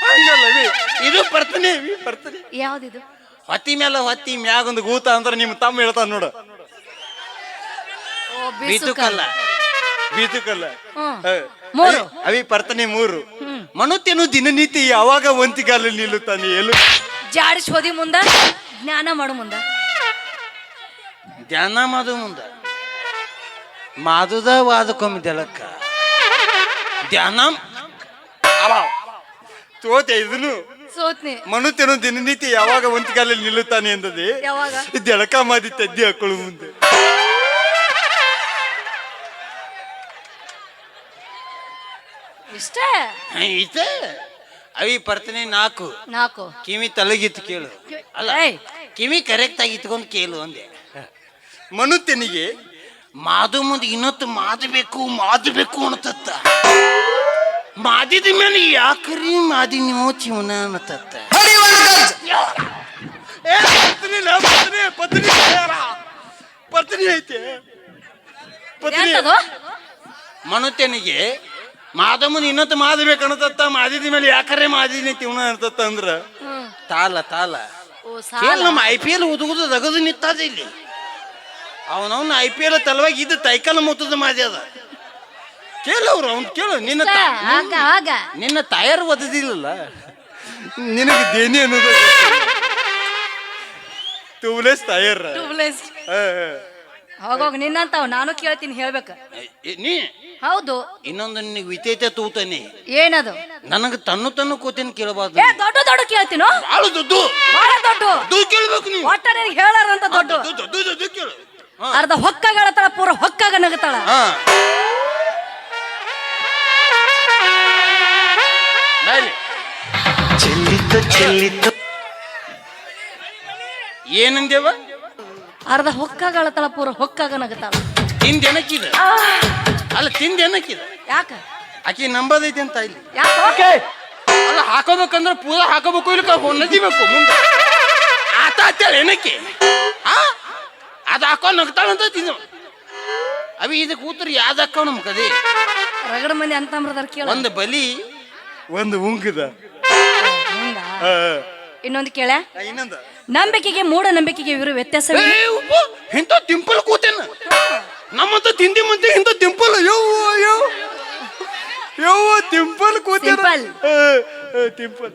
ಹಂಗಲ್ಲ ಅವಿ. ಇದು ಪರ್ತನೆ ಅವಿ ಪರ್ತನೆ. ಯಾವ್ದಿದು? ಹೊತ್ತಿ ಮೇಲೆ ಹೊತ್ತಿ ಮ್ಯಾಗೊಂದು ಗೂತ ಅಂದ್ರೆ ನಿಮ್ಮ ತಮ್ಮ ಹೇಳ್ತಾನ ನೋಡು. ಓ ಬೀತುಕಲ್ಲ. ಬೀತುಕಲ್ಲ. ಹ್ಮ್. ಮೂರು. ಅವಿ ಪರ್ತನೆ 3. ಮನುತ್ಯನು ದಿನನಿತ್ಯ ಯಾವಾಗ ಒಂತಿಗಾಲ ನಿಲ್ಲುತ್ತಾನೆ ಹೇಳು. ಜಾಡಿಸ್ ಹೋದಿ ಮುಂದ ಜ್ಞಾನ ಮಾಡು ಮುಂದ. ಧ್ಯಾನ ಮಾದು ಮುಂದ ಮಾದುದ ವಾದಕ್ಕೊಮ್ಮೆ ಜಲಕ್ಕ ಧ್ಯಾನ ತೋತೆ ಇದನ್ನು ಸೋತ್ನಿ. ಮನುತ್ಯನು ದಿನನಿತ್ಯ ಯಾವಾಗ ಒಂತಿಗಾಲ ನಿಲ್ಲುತ್ತಾನೆ ಎಂದದೆ ಯಾವಾಗ? ಜಳಕ ಮಾದಿ ತದ್ದಿ ಹಾಕೊಳ್ಳು ಮುಂದೆ. ಇಷ್ಟ ಐತೆ ಅವಿ ಪರ್ತನೆ 4. 4 ಕಿವಿ ತಲೆಗಿತ್ತು ಕೇಳು. ಅಲ್ಲ ಏಯ್. ಕಿವಿ ಕರೆಕ್ಟ್ ಆಗಿ ಇಟ್ಕೊಂಡು ಕೇಳು ಅಂದೆ. ಮನುತ್ಯನಿಗೆ ಮಾದು ಮುಂದೆ ಇನ್ನೊತ್ತು ಮಾದಬೇಕು ಅನ್ನತತ್ತ. ಮಾದಿದ ಮೇಲೆ ಯಾಕ್ರಿ ಮಾದಿ ನೀವು ಜೀವನ ಅನ್ನತತ್ತ. ಪತ್ನಿ ಐತೆ ಪತ್ನಿ. ಎಂತದು? ಮನುತ್ಯನಿಗೆ ಮಾದ ಮುಂದೆ ಇನ್ನೊತ್ತು ಮಾದಬೇಕು ಅನ್ನತತ್ತ. ಮಾದಿದ ಮೇಲೆ ಯಾಕರೆ ಮಾದಿನಿ ಜೀವನ ಅನ್ನತತ್ತ ಅಂದ್ರ ಹ್ಮ್. ತಾಲ ಓ ಕೇಳ. ಸಾಲ. ನಮ್ಮ IPL ಉದುಗುದು ದಗದು ನಿಂತಾದ ಇಲ್ಲಿ. ಅವನವನ್ನ IPL ತಲವಾಗಿ ಇದು ತೈಕಲ ಮುತ್ತದ ಮಾದಿ ಅದ. ಕೇಳವ್ರು ಅವ್ನು ಕೇಳು. ನಿನ್ನ ತಾಯರ್ ಒದದಿಲ್ಲಲ್ಲ. ನಿನಗೆ ದೇನಿ ಅನ್ನೋದು ಟೂಬ್ಲೆಸ್ ಟೈರ್. ಹೋಗೋಗ ನಿನ್ನಂತಾವ್ ನಾನು ಕೇಳ್ತೀನಿ ಹೇಳ್ಬೇಕ. ನೀ ಹೌದು. ಇನ್ನೊಂದು ನಿನಗೆ ವಿತೇತ ತೂತಾನೆ. ಏನದು? ನನಗೆ ತನ್ನು ಕೂತೇನೆ ಕೇಳಬಾರ್ದು. ಏ ದೊಡ್ಡ ಕೇಳ್ತೀನೋ. ಬಾಳ ದೊಡ್ಡ ಬಹಳ ದೊಡ್ಡ ಕೇಳ್ಬೇಕು ನೀವು. ಒಟ್ಟ ನಿನಗೆ ಹೇಳಾರಂತ ದೊಡ್ಡ. ದೊಡ್ಡ ಕೇಳು. ಅರ್ಧ ಹೊಕ್ಕಾಗಳತ್ತಾಳ ಪೂರ ಹೊಕ್ಕಾಗ ನಗತಾಳ. ಏನಂದೇವ? ಅರ್ಧ ಹೊಕ್ಕಾಗಳತ್ತಾಳ ಪೂರ ಹೊಕ್ಕಾಗ ನಗತಾಳ. ತಿಂದೆನಕ್ಕಿದ ಅಲ್ಲ ತಿಂದೆನಕ್ಕಿದ. ಯಾಕ? ಆಕಿ ನಂಬದೈತಿ ಅಂತ ಇಲ್ಲಿ. ಯಾಕೆ? ಅಲ್ಲ ಹಾಕೋಬೇಕಂದ್ರೆ ಪೂರ ಹಾಕೋಬೇಕು ಇಲ್ಲ ನದಿಬೇಕು ಮುಂದೆ ಆತ ಅಂತೇಳಿ ಏನಕ್ಕೆ ಅದು ಹಾಕೊಂಡ್ ನಗ್ತಾಳಂತ ತಿಂದ. ಅವಿ ಇದು ಕೂತ್ರು ಯಾವ್ದು ಹಾಕೋ ನಮ್ ಕದಿ. ರಗಡ ಮಂದಿ ಅಂತಂಬ್ರದಾರ ಕೇಳ. ಒಂದು ಬಲಿ ಒಂದು ಉಂಗುದ. ಇನ್ನೊಂದು ಕೇಳ. ಇನ್ನೊಂದು ನಂಬಿಕೆಗೆ ಮೂಢ ನಂಬಿಕೆಗೆ ಇವರು ವ್ಯತ್ಯಾಸ. ಇಂಥ ತಿಂಪಲ್ ಕೂತೇನ ನಮ್ಮಂತ ತಿಂದಿ ಮುಂದೆ ಇಂಥ ತಿಂಪಲ್ ಯವ್ವ ತಿಂಪಲ್ ಕೂತೇನ. ಸಿಂಪಲ್. ತಿಂಪಲ್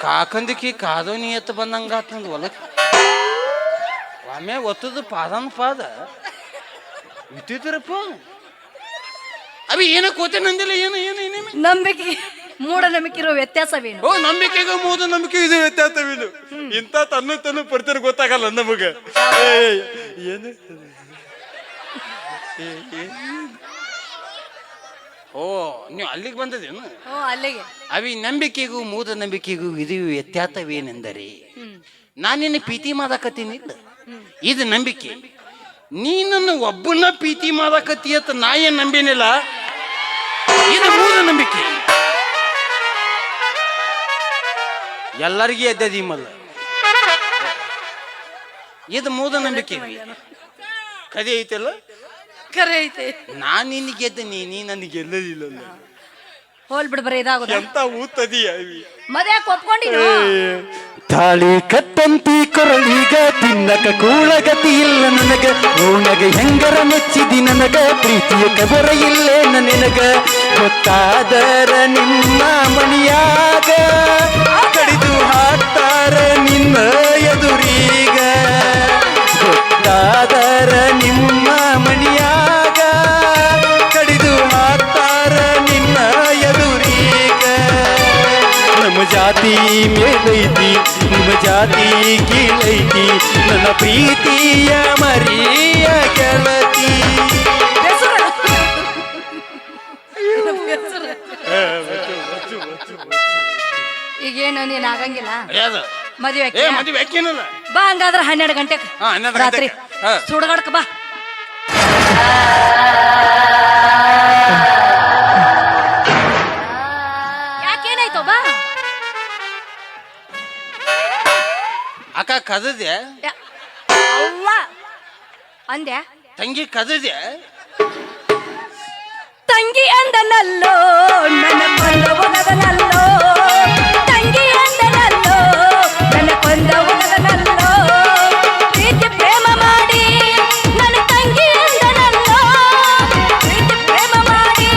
ಕಾಕಂದಿಕಿ ಕಾದೋನಿ ಎತ್ತ ಬಂದಂಗಾತ್ ನಂದು ಹೊಲಕ್ಕೆ. ಆಮ್ಯಾಗ ಒತ್ತದ ಪಾದ ವಿದ್ಯುತ್ತರಪ್ಪ. ಅವಿ ಏನ ಕೋತೆ ನಂದಿಲ್ಲ. ಏನು ನಂಬಿಕೆ ಮೂಢ ನಂಬಿಕೆ ಇರೋ ವ್ಯತ್ಯಾಸವೇನು? ಓ ನಂಬಿಕೆಗೂ ಮೂಢ ನಂಬಿಕೆ ಇದು ವ್ಯತ್ಯಾಸವೇನು? ಇಂಥ ತನ್ನ ಪಡ್ತಾರೆ ಗೊತ್ತಾಗಲ್ಲ ನಮಗ. ಏನು ಓ ನೀವು ಅಲ್ಲಿಗೆ ಬಂದದೇನು? ಅಲ್ಲಿಗೆ. ಅವಿ ನಂಬಿಕೆಗೂ ಮೂಢ ನಂಬಿಕೆಗೂ ಇದು ವ್ಯತ್ಯಾಸವೇನೆಂದರೆ ನಾನು ನಿನ್ನ ಪ್ರೀತಿ ಮಾಡಕತ್ತೀನಿಲ್ಲ, ಇದು ನಂಬಿಕೆ. ನೀ ನನ್ನ ಒಬ್ಬನ ಪ್ರೀತಿ ಮಾಡಕತ್ತಿ ಅಂತ ನಾ ಏನ್ ನಂಬೇನಿಲ್ಲ, ಇದು ಮೂಢ ನಂಬಿಕೆ. ಎಲ್ಲರಿಗೂ ಎದ್ದದಿಮಲ್ಲ, ಇದು ಮೂಢ ನಂಬಿಕೆ. ಕದಿ ಐತಲ್ಲ, ಕರೆ ಐತೆ. ನಾನ್ ನಿನಗೆ ಗೆದ್ದ, ನೀ ನನಗೆ ಗೆಲ್ಲಲಿಲ್ಲ. ಹೋಲ್ ಬಿಡ್ ಬರೀ ಇದಾಗೋದ. ಎಂತ ಊತದಿಯ ಮದ್ಯಾಕ ಒಪ್ಕೊಂಡಿನ ತಾಳಿ ಕಟ್ಟಂತಿ ಕೊರಳೀಗ ತಿನ್ನಕ ಕೂಳಗತಿ ಇಲ್ಲ ನನಗ. ಓಣಗ ಹೆಂಗರ ಮೆಚ್ಚಿದಿ ನನಗ, ಪ್ರೀತಿಯ ಕಬರ ಇಲ್ಲೇ ನನಗ. ಗೊತ್ತಾದರ ನಿಮ್ಮ ಮಣಿಯಾಗ ಕಡಿದು ಹಾಕ್ತಾರ ನಿನ್ನ ಎದುರೀಗ. ಗೊತ್ತಾದರ ನಿಮ್ಮ ಮಣಿಯಾಗ ಕಡಿದು ಹಾಕ್ತಾರ ನಿನ್ನ ಎದುರೀಗ. ನಮ್ಮ ಜಾತಿ ಮೇಲೈತಿ, ನಿಮ್ಮ ಜಾತಿ ಕೀಳೈತಿ, ನನ್ನ ಪ್ರೀತಿಯ ಮರಿಯ ಗೆಳತಿ. ಈಗೇನು ನೀನ್ ಆಗಂಗಿಲ್ಲ ಯಾವ್ದು? ಮದ್ವೆ ಏ ಮದುವೆ ಹಾಕಿನಲ್ಲ. ಬಾ ಹಂಗಾದ್ರ 12 ಗಂಟೆಗೆ ಹಾ, 12 ರಾತ್ರಿ ಗಂಟೆಗೆ. ಹಾ. ಸುಡಗಾಡ್ಕ ಬಾ. ಯಾಕೇನಾಯ್ತು ಬಾ. ಅಕ್ಕ ಕದದೆ ಅವ್ವ ಅಂದ್ಯಾ ತಂಗಿ ಕದದೆ ತಂಗಿ ಅಂದನಲ್ಲೋ ನನ್ನ ಕೊಂದ ಉಗದನಲ್ಲೋ ತಂಗಿ ಅಂದನಲ್ಲೋ ನನ್ನ ಕೊಂದ ಉಗದನಲ್ಲೋ ಪ್ರೀತಿ ಪ್ರೇಮ ಮಾಡಿ ನನ್ನ ತಂಗಿ ಅಂದನಲ್ಲೋ ಪ್ರೀತಿ ಪ್ರೇಮ ಮಾಡಿ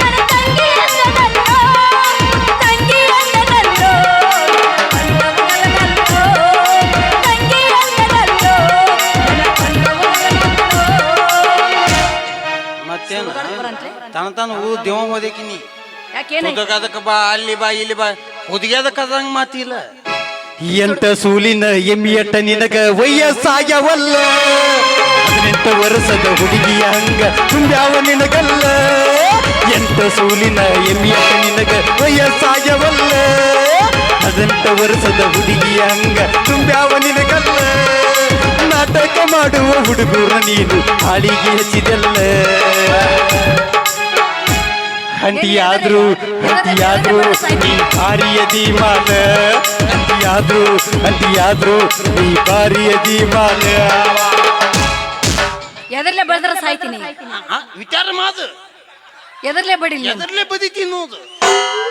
ನನ್ನ ತಂಗಿ ಅಂದನಲ್ಲೋ ತಂಗಿ ಅಂದನಲ್ಲೋ ಕೊಂದ ಉಗದನಲ್ಲೋ ತಂಗಿ ಅಂದನಲ್ಲೋ ನನ್ನ ಕೊಂದ ಉಗದನಲ್ಲೋ. ಮತ್ತೇನ ಬರಂತ್ರಿ? ತನ ಊರು ದೇವ ಓದಕಿನಿ ಯಾಕೇನಾಯ್ತು ಅದಕ್ಕೆ ಬಾ ಅಲ್ಲಿ ಬಾ ಇಲ್ಲಿ ಬಾ ಹುದುಗ್ಯಾದ ಕದಂಗ ಮಾತಿಲ್ಲ. ಎಂಟ ಸೂಲಿನ ಎಮ್ಮಿಯಟ್ಟ ನಿನಗ ವಯಸ್ಸಾಗ್ಯವಲ್ಲ 18 ವರ್ಷದ ಹುಡುಗಿಯ ಹಂಗ ತುಂಬ್ಯಾವ ನಿನಗಲ್ಲ. ಎಂಟ ಸೂಲಿನ ಎಮ್ಮಿಯಟ್ಟ ನಿನಗ ವಯಸ್ಸಾಗ್ಯವಲ್ಲ 18 ವರ್ಷದ ಹುಡುಗಿಯ ಹಂಗ ತುಂಬ್ಯಾವ ನಿನಗಲ್ಲ. ನಾಟಕ ಮಾಡುವ ಹುಡುಗರ ನೀನು ಹಾಳಿಗೆ ಹಚ್ಚಿದಲ್ಲ. ಅಂಟಿಯಾದ್ರು ನೀ ಭಾರಿಯ ದೀಮಾನ ಅಂಟಿಯಾದ್ರು ನೀ ಭಾರಿಯ ದೀಮಾನ. ಎದರ್ಲೆ ಬೆಳೆದ್ರ ಸಾಯ್ತೀನಿ ವಿಚಾರ ಮಾದು ಎದರ್ಲೆ ಬಡಿಲಿ ಎದರ್ಲೆ ಬದಿ ತಿನ್ನೋದು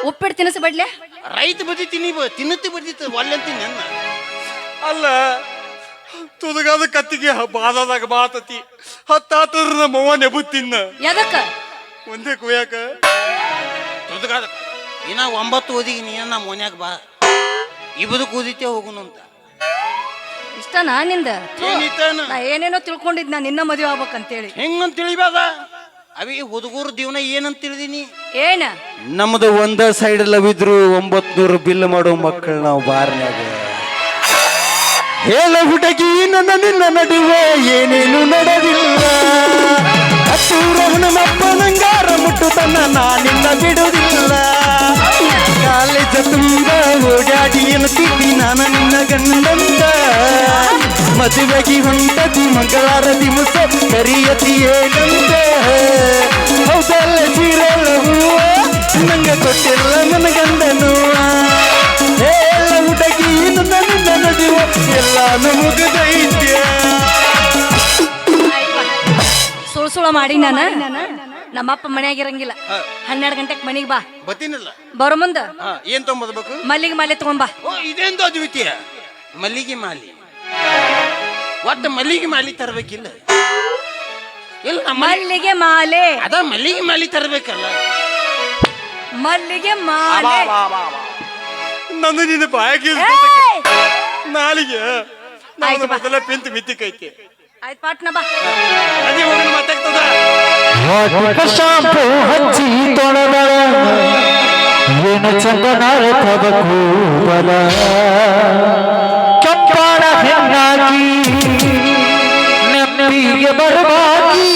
ಉಪ್ಪಿಟ್ಟು ತಿನಿಸಿ ಬಡ್ಲೆ ರೈತ ಬದಿ ತಿನ್ನತಿ ಬದಿತ್ತು ಒಳ್ಳೆಂತೀನಿ ನನ್ನ ಅಲ್ಲ ತುದುಗಾದ ಕತ್ತಿಗೆ ಬಾದಾದಾಗ ಬಾತತಿ ಹತ್ತಾತರ ನಮ್ಮವ್ವ ನೆಬುತ್ತಿನ್ನ ಎದಕ್ಕ ಒಂದೇ ಕುಯ್ಯಾಕ ತುದುಗಾದ ಇನ್ನ 9 ಓದಿಗೆ ನೀ ನಮ್ಮ ಮನ್ಯಾಗ ಬಾ ಇಬದು ಕೂದಿತೆ ಹೋಗುನು ಅಂತ ಇಷ್ಟ ನಿಂದ ಏನಿತ್ತಾನ ನಾ ಏನೇನೋ ತಿಳ್ಕೊಂಡಿದ್ ನಾ ನಿನ್ನ ಮದುವೆ ಆಗ್ಬೇಕಂತೇಳಿ ಹೆಂಗಂತ ತಿಳಿಬೇಡ ಅವಿ ಹುಡುಗರು ಜೀವನ ಏನಂತ ತಿಳಿದೀನಿ ಏನ ನಮ್ದು ಒಂದ ಸೈಡ್ ಲವ್ ಇದ್ರು 900 ಬಿಲ್ ಮಾಡೋ ಮಕ್ಕಳು ನಾವು ಬಾರ್ನ್ಯಾಗ. ಹೇಳ ಹುಡುಗಿ ನನ್ನ ನಿನ್ನ ನಡುವೆ ಏನೇನು ನಡೆದಿಲ್ಲ ಅಪ್ಪನಂಗಾರ ಮುಟ್ಟುತನ ನಾನಿನ್ನ ಬಿಡುವುದಿಲ್ಲ. ಕಾಲೇಜ ತುಂಬ ಓಡಾಡಿ ಎನ್ನುತ್ತಿದ್ದಿ ನಾನು ನಿನ್ನ ಗಂಡಂದ ಮದುವೆಗೆ ಹೊಂಟದಿ ಮಂಗಳಾರ ದಿವಸ ಕರಿಯತಿ ಏನಂದ ಹೌದಲ್ಲ ಸೀರೆಲ್ಲ ಹೂವ ನಂಗ ಕೊಟ್ಟಿಲ್ಲ ನನ್ನ ಗಂಡನು. ಹೇಳ ಹುಡುಗಿ ನನ್ನ ನಿನ್ನ ನಡುವೆ ಎಲ್ಲಾನು ಮುಗಿದೈತ್ಯ. ಸುಳ್ಸುಳ ಮಾಡಿ ನಮ್ಮಪ್ಪ ಮನ್ಯಾಗ ಇರಂಗಿಲ್ಲ 12 ಗಂಟೆಗೆ ಮನಿಗೆ ಬಾ ಬತ್ತೀನಿಲ್ಲ ಬರೋ ಮುಂದ ಏನ್ ತೊಗೊಂಬರ್ಬೇಕು ಮಲ್ಲಿಗೆ ಮಾಲೆ ತಗೊಂಬಾ. ಓ ಇದೇಂದು ಅದ್ವಿತೀಯ ಮಲ್ಲಿಗೆ ಮಾಲಿ ಒಟ್ಟು ಮಲ್ಲಿಗೆ ಮಾಲಿ ತರಬೇಕಿಲ್ಲ ಇಲ್ಲ ಮಲ್ಲಿಗೆ ಮಾಲೆ ಅದ ಮಲ್ಲಿಗೆ ಮಾಲಿ ತರಬೇಕಲ್ಲ ಮಲ್ಲಿಗೆ ಮಾಲೆ ನನ್ನ ನಿನ್ನ ಬಾಯಾಗಿ ಏಯ್! ನಾಲಿಗೆ ಆಯ್ತು ಬಾ. ಮೊದಲ ಪಿಂತ್ ಮಿತ್ತಿಕೈತಿ ಆಯ್ತು ಪಾಟ್ನ ಬಾ ಅದೇ ಹೋಗಿ ಮಾತಾಡ್ತದ ಶಾಂಪು ಹಚ್ಚಿ ತೊಳೆದ ಏನು ಚಂದನಾರ ಕೂದಲ ಕೆಂಪಾಡ ಹೆಣ್ಣಾಗಿ ನೆಮ್ಮದಿಗೆ ಬರವಾಗಿ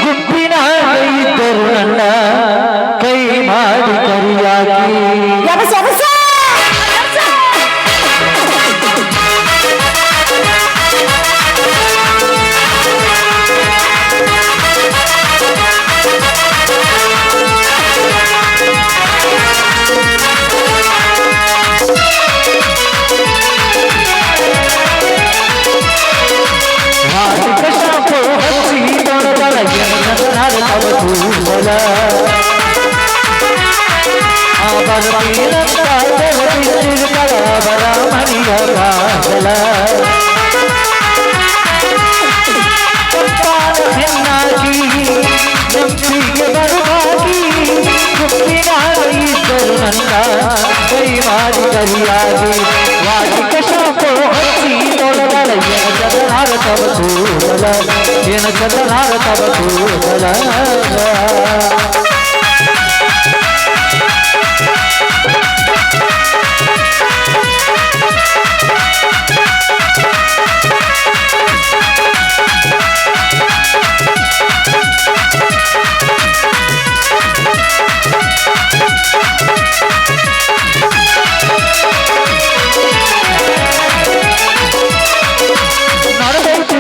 ಗುಂಪಿನ ಇದ್ದರು ನನ್ನ ಕೈ ಮಾಡಿ ಕರಿಯಾಗಿ ಕೈ ಮಾಡಿ ಕರಿಯಾಗಿ ವಾಟಿಕ ಶಾಂಪು ಹಚ್ಚಿ ತೊಳೆದಳ ಚಂದನಾರ ತವ ಕೂದಲ ಏನು ಚಂದನಾರ ತವ ಕೂದಲ ನಡೆದೈತಿ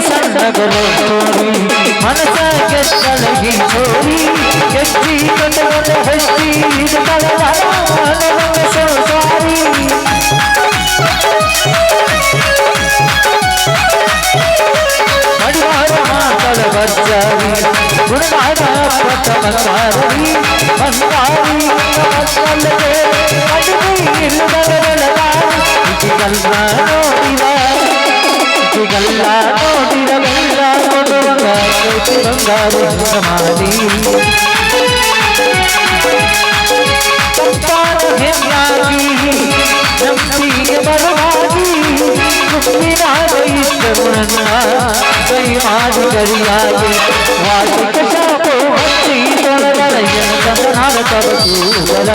ಬಂಗಾರಿ ಬಂಗಾರಿ ಕಲ್ಲದೆ ಕಡಿಮೆ ಇಲ್ಲದ ಬೆಳಗಾರಿ ಇಟಿಗಲ್ಲ ನೋಡಿದ ಇಟಿಗಲ್ಲ ನೋಡಿದ ಬೆಲ್ಲ ನೋಡುವಂಗ ಬಂಗಾರು ಮಾಡಿ ಸಂತಾನ ಹೆಮ್ಮಾಗಿ ನಂಬಿಗೆ ಬರವಾಗಿ ಮುಕ್ತಿನಾದ ಇಷ್ಟವನ್ನ ಕೈ ಮಾಡಿ ಕರಿಯಾಗಿ ವಾಸಿಕ ಶಾಪೋ ಹಚ್ಚಿ ತೊಳಗರ ಎನ ಚಂದನಾದ ತಬಸೂದಲ